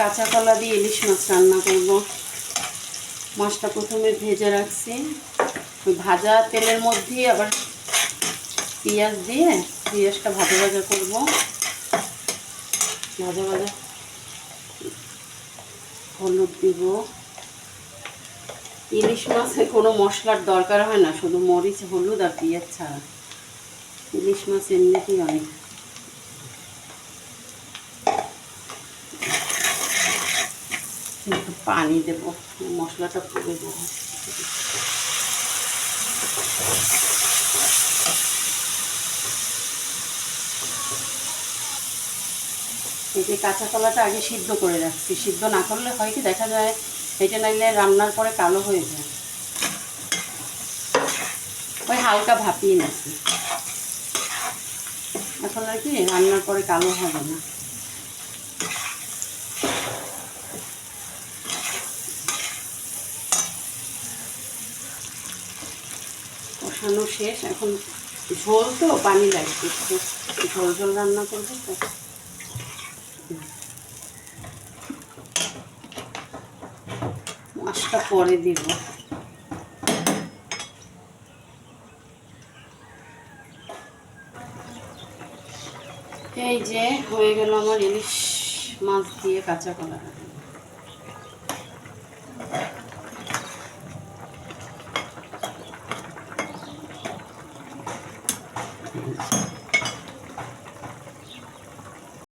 কাঁচা কলা দিয়ে ইলিশ মাছ রান্না করব। মাছটা প্রথমে ভেজে রাখছি, ওই ভাজা তেলের মধ্যে আবার পেঁয়াজ দিয়ে পেঁয়াজটা ভাজা ভাজা করব। ভাজা ভাজা হলুদ দিব। ইলিশ মাছে কোনো মশলার দরকার হয় না, শুধু মরিচ হলুদ আর পেঁয়াজ ছাড়া। ইলিশ মাছ এমনিতেই অনেক। একটু পানি দেব, মশলাটা পুড়ে দেবো। এই যে কাঁচা কলাটা আগে সিদ্ধ করে রাখছি। সিদ্ধ না করলে হয় কি দেখা যায় এটা নাইলে রান্নার পরে কালো হয়ে যায়। ওই হালকা ভাপিয়ে নিচ্ছি, এখন আর কি রান্নার পরে কালো হবে না। কষানো শেষ, এখন ঝোল তো পানি লাগবে, একটু ঝোল ঝোল রান্না করবো তো। মাছটা পরে দিব। এই যে হয়ে গেল আমার ইলিশ মাছ দিয়ে কাঁচা কলা।